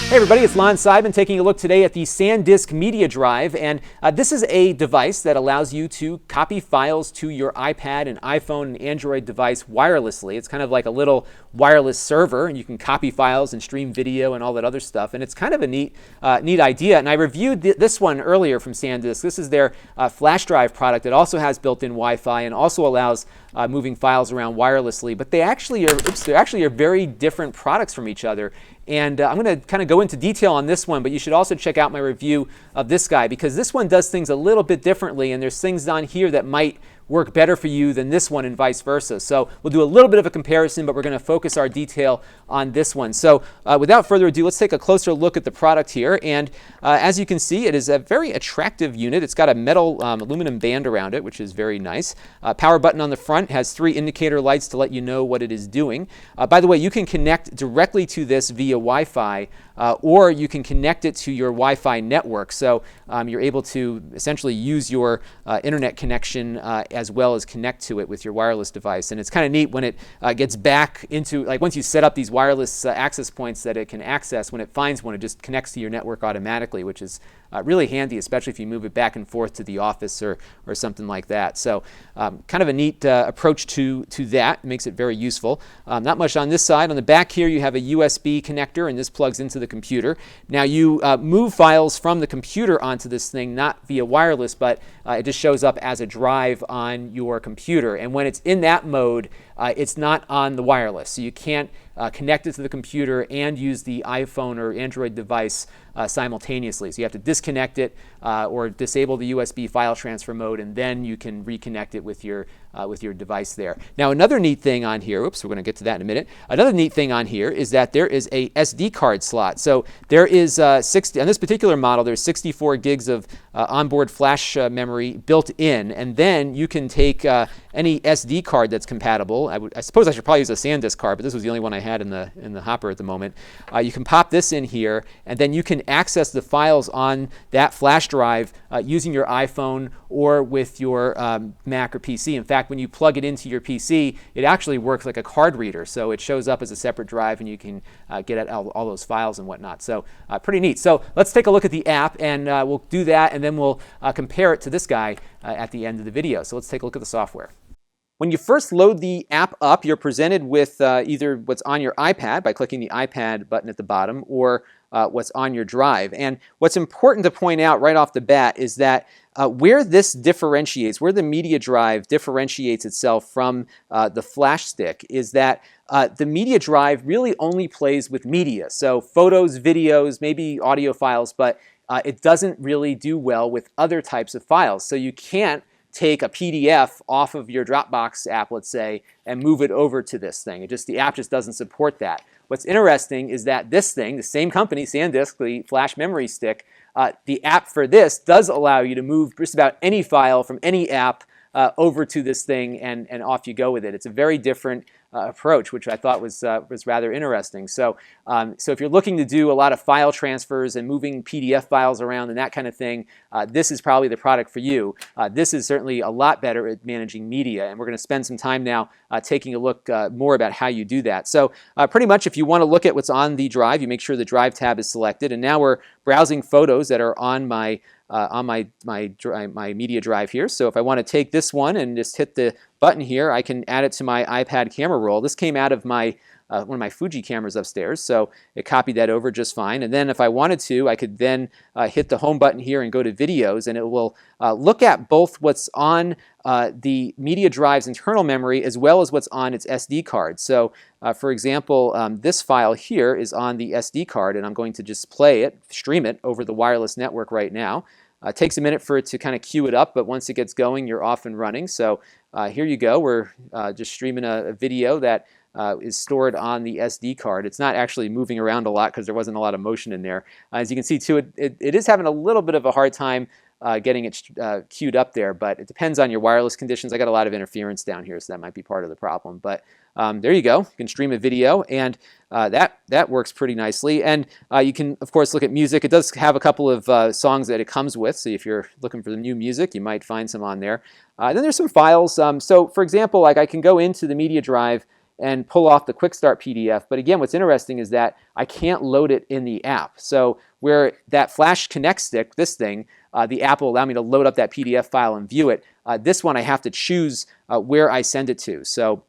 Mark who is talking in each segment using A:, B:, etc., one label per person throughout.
A: Hey everybody, it's Lon.TV taking a look today at the SanDisk media drive, and this is a device that allows you to copy files to your iPad and iPhone and Android device wirelessly. It's kind of like a little wireless server, and you can copy files and stream video and all that other stuff, and it's kind of a neat idea. And I reviewed this one earlier from SanDisk. This is their flash drive product. It also has built-in Wi-Fi and also allows moving files around wirelessly, but they actually are very different products from each other. And I'm going to kind of go into detail on this one, but you should also check out my review of this guy because this one does things a little bit differently, and there's things on here that might work better for you than this one and vice versa. So we'll do a little bit of a comparison, but we're going to focus our detail on this one. So without further ado, let's take a closer look at the product here. And as you can see, it is a very attractive unit. It's got a metal aluminum band around it, which is very nice. Power button on the front has 3 indicator lights to let you know what it is doing. By the way, you can connect directly to this via Wi-Fi, or you can connect it to your Wi-Fi network. So you're able to essentially use your internet connection as well as connect to it with your wireless device. And it's kind of neat when it gets back into, like once you set up these wireless access points that it can access, when it finds one, it just connects to your network automatically, which is really handy, especially if you move it back and forth to the office or something like that. So kind of a neat approach to that. It makes it very useful. Not much on this side. On the back here, you have a USB connector, and this plugs into the computer. Now you move files from the computer onto this thing, not via wireless, but it just shows up as a drive on your computer. And when it's in that mode, it's not on the wireless. So you can't connect it to the computer and use the iPhone or Android device simultaneously. So you have to disconnect it or disable the USB file transfer mode, and then you can reconnect it with your device there. Now another neat thing on here, oops, we're going to get to that in a minute. Another neat thing on here is that there is a SD card slot. So there is 60, on this particular model, there's 64 gigs of onboard flash memory built in, and then you can take any SD card that's compatible. I suppose I should probably use a SanDisk card, but this was the only one I had in the hopper at the moment. You can pop this in here, and then you can access the files on that flash drive using your iPhone or with your Mac or PC. In fact, when you plug it into your PC, it actually works like a card reader. So it shows up as a separate drive, and you can get at all those files and whatnot. So pretty neat. So let's take a look at the app, and we'll do that, and then we'll compare it to this guy at the end of the video. So let's take a look at the software. When you first load the app up, you're presented with either what's on your iPad by clicking the iPad button at the bottom, or what's on your drive. And what's important to point out right off the bat is that where this differentiates, where the media drive differentiates itself from the flash stick, is that the media drive really only plays with media. So photos, videos, maybe audio files, but it doesn't really do well with other types of files. So you can't take a PDF off of your Dropbox app, let's say, and move it over to this thing. The app just doesn't support that. What's interesting is that this thing, the same company, SanDisk, the flash memory stick, the app for this does allow you to move just about any file from any app over to this thing, and off you go with it. It's a very different approach, which I thought was rather interesting. So if you're looking to do a lot of file transfers and moving PDF files around and that kind of thing, this is probably the product for you. This is certainly a lot better at managing media, and we're going to spend some time now taking a look more about how you do that. So pretty much, if you want to look at what's on the drive, you make sure the Drive tab is selected, and now we're browsing photos that are on my media drive here. So if I want to take this one and just hit the button here, I can add it to my iPad camera roll. This came out of my one of my Fuji cameras upstairs, so it copied that over just fine. And then if I wanted to, I could then hit the home button here and go to videos, and it will look at both what's on the media drive's internal memory as well as what's on its SD card. So for example, this file here is on the SD card, and I'm going to just play it, stream it over the wireless network right now. It takes a minute for it to kind of queue it up, but once it gets going, you're off and running. So here you go. We're just streaming a video that is stored on the SD card. It's not actually moving around a lot because there wasn't a lot of motion in there. As you can see, too, it is having a little bit of a hard time getting it queued up there, but it depends on your wireless conditions. I got a lot of interference down here, so that might be part of the problem. But there you go. You can stream a video, and that works pretty nicely. And you can, of course, look at music. It does have a couple of songs that it comes with, so if you're looking for the new music, you might find some on there. Then there's some files. So, for example, like I can go into the media drive and pull off the Quick Start PDF. But again, what's interesting is that I can't load it in the app. So where that Flash Connect stick, this thing, the app will allow me to load up that PDF file and view it. This one I have to choose where I send it to. So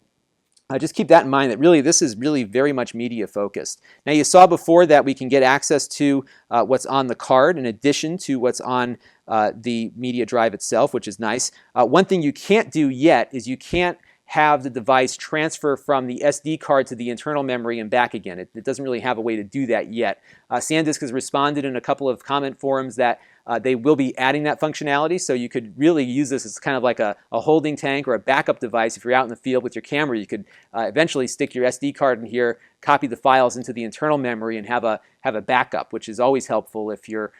A: just keep that in mind, that really this is really very much media focused. Now you saw before that we can get access to what's on the card in addition to what's on the media drive itself, which is nice. One thing you can't do yet is you can't have the device transfer from the SD card to the internal memory and back again. It doesn't really have a way to do that yet. SanDisk has responded in a couple of comment forums that they will be adding that functionality, so you could really use this as kind of like a holding tank or a backup device. If you're out in the field with your camera, you could eventually stick your SD card in here, copy the files into the internal memory, and have a backup, which is always helpful if you're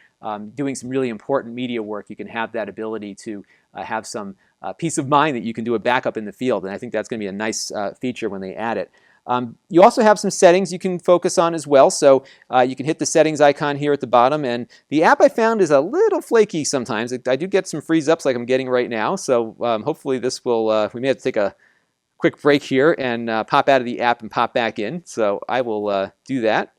A: doing some really important media work. You can have that ability to have some peace of mind that you can do a backup in the field, and I think that's going to be a nice feature when they add it. You also have some settings you can focus on as well, so you can hit the settings icon here at the bottom, and the app I found is a little flaky sometimes. I do get some freeze-ups like I'm getting right now, so hopefully this will, we may have to take a quick break here and pop out of the app and pop back in, so I will do that.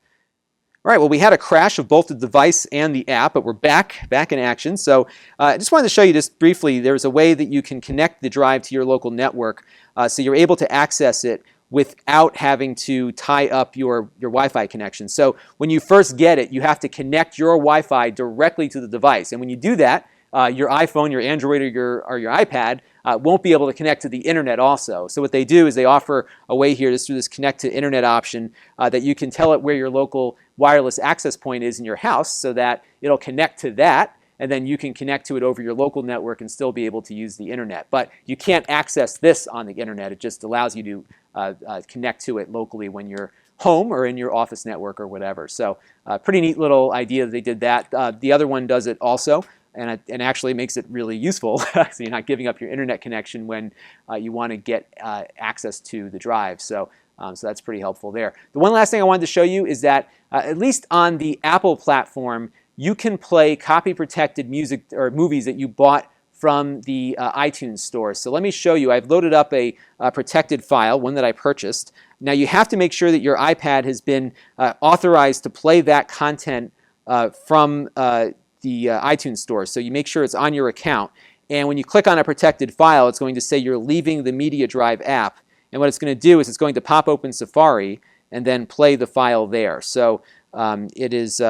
A: All right, well, we had a crash of both the device and the app, but we're back in action. So I just wanted to show you just briefly, there's a way that you can connect the drive to your local network so you're able to access it without having to tie up your Wi-Fi connection. So when you first get it, you have to connect your Wi-Fi directly to the device. And when you do that, your iPhone, your Android, or your iPad won't be able to connect to the internet also. So what they do is they offer a way here just through this connect to internet option that you can tell it where your local wireless access point is in your house so that it'll connect to that, and then you can connect to it over your local network and still be able to use the internet. But you can't access this on the internet. It just allows you to connect to it locally when you're home or in your office network or whatever. So pretty neat little idea that they did that. The other one does it also, and actually makes it really useful so you're not giving up your internet connection when you want to get access to the drive. So that's pretty helpful there. The one last thing I wanted to show you is that at least on the Apple platform, you can play copy-protected music or movies that you bought from the iTunes store. So let me show you. I've loaded up a protected file, one that I purchased. Now you have to make sure that your iPad has been authorized to play that content from the iTunes store. So you make sure it's on your account. And when you click on a protected file, it's going to say you're leaving the Media Drive app. And what it's going to do is it's going to pop open Safari and then play the file there. So it is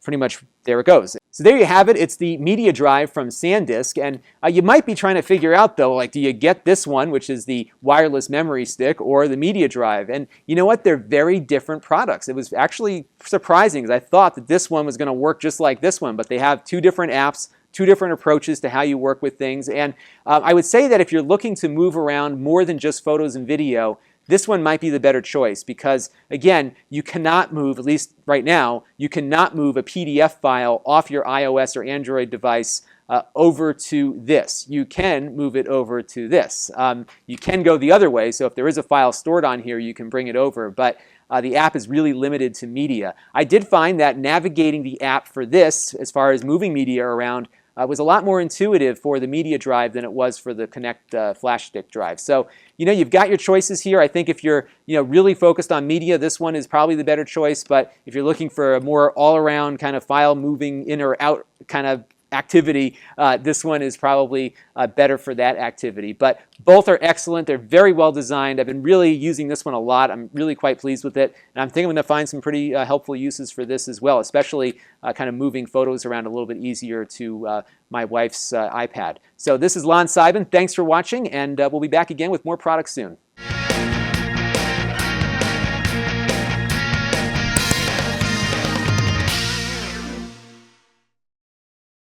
A: pretty much, there it goes. So there you have it. It's the Media Drive from SanDisk. And you might be trying to figure out, though, like, do you get this one, which is the wireless memory stick, or the Media Drive? And you know what? They're very different products. It was actually surprising because I thought that this one was going to work just like this one, but they have two different apps, two different approaches to how you work with things. And I would say that if you're looking to move around more than just photos and video, this one might be the better choice because, again, you cannot move, at least right now, you cannot move a PDF file off your iOS or Android device over to this. You can move it over to this. You can go the other way, so if there is a file stored on here, you can bring it over, but the app is really limited to media. I did find that navigating the app for this, as far as moving media around, was a lot more intuitive for the Media Drive than it was for the Connect flash stick drive. So, you know, you've got your choices here. I think if you're, really focused on media, this one is probably the better choice. But if you're looking for a more all-around kind of file moving in or out kind of activity, this one is probably better for that activity. But both are excellent. They're very well designed. I've been really using this one a lot. I'm really quite pleased with it. And I'm thinking I'm going to find some pretty helpful uses for this as well, especially kind of moving photos around a little bit easier to my wife's iPad. So this is Lon.TV. Thanks for watching, and we'll be back again with more products soon.